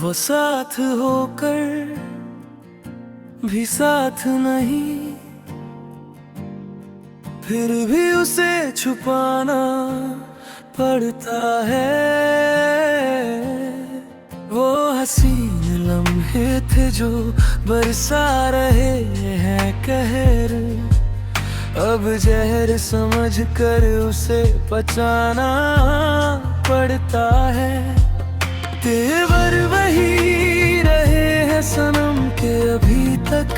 वो साथ होकर भी साथ नहीं, फिर भी उसे छुपाना पड़ता है। वो हसीन लम्हे थे जो बरसा रहे हैं कहर, अब जहर समझ कर उसे पचाना पड़ता है। तेवर वही रहे हैं सनम के अभी तक,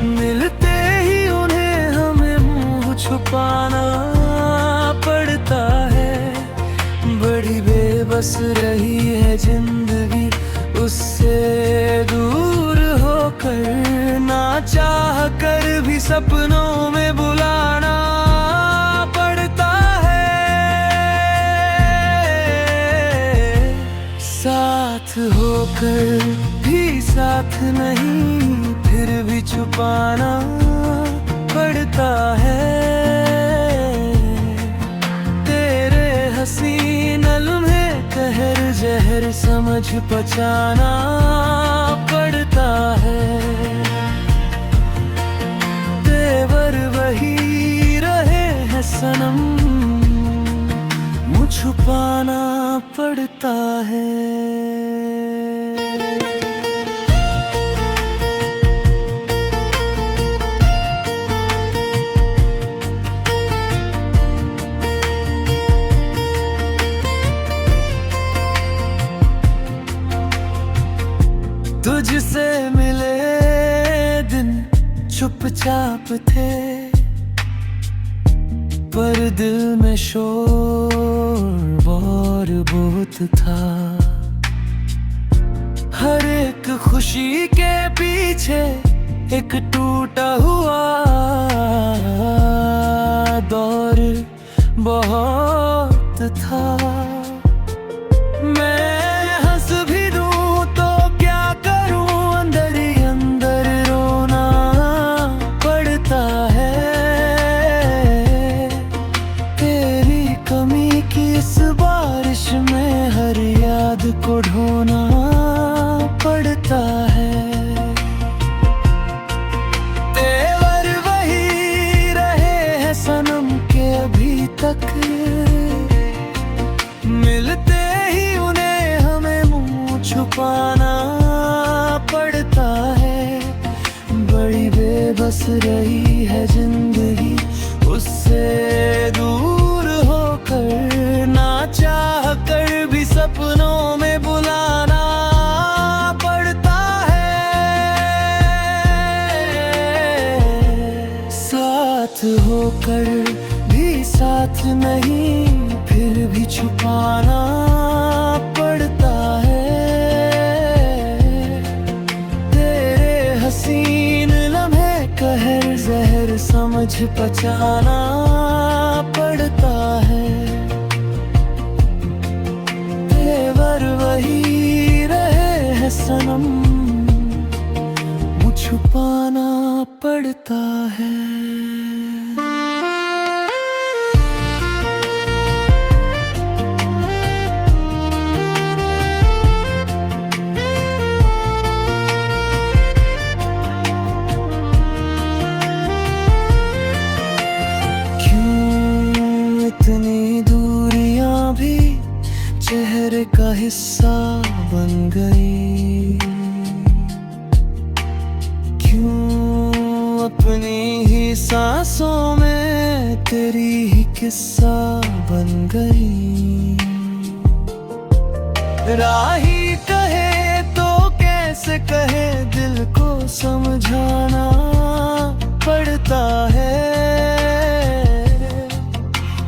मिलते ही उन्हें हमें मुंह छुपाना पड़ता है। बड़ी बेबस रही है जिंदगी उससे दूर होकर, ना चाह कर भी सपनों में बुलाना पड़ता है। साथ होकर भी साथ नहीं, फिर भी छुपाना पड़ता है। तेरे हसीन लम्हे कहर जहर समझ पचाना पड़ता है। तेवर वही रहे हैं सनम, मुझे छुपाना पड़ता है। तुझसे मिले दिन चुपचाप थे, पर दिल में शोर और बहुत था। हर एक खुशी के पीछे एक टूटा हुआ दौर बहुत था। को ढोना पड़ता है। तेवर वही रहे हैं सनम के अभी तक, मिलते ही उन्हें हमें मुंह छुपाना पड़ता है। बड़ी बेबस रही है जिंदगी उससे दूर होकर, ना चाह कर भी सपनों में बुलाना पड़ता है। साथ होकर भी साथ नहीं, फिर भी छुपाना पड़ता है। तेरे हसीन लम्हे कहर जहर समझ पचाना पड़ता है। वही रहे हैं सनम, मुझे छुपाना पड़ता है। क्यों इतनी दूरियां भी चेहरे का हिस्सा बन गई? क्यों अपनी ही सांसों में तेरी ही किस्सा बन गई? राही कहे तो कैसे कहे, दिल को समझाना पड़ता है।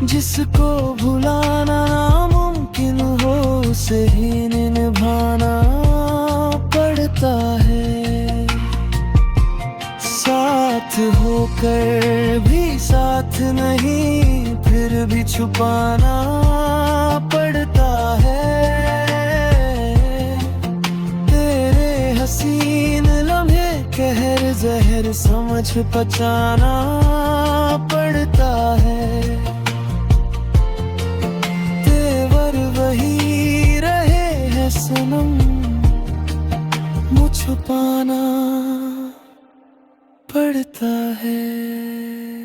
जिसको भुलाना नामुमकिन हो, उसे ही निभाना पड़ता है। साथ होकर भी साथ नहीं, फिर भी छुपाना पड़ता है। तेरे हसीन लम्हे कहर जहर समझ पचाना पड़ता है। वही रहे हैं पड़ता है।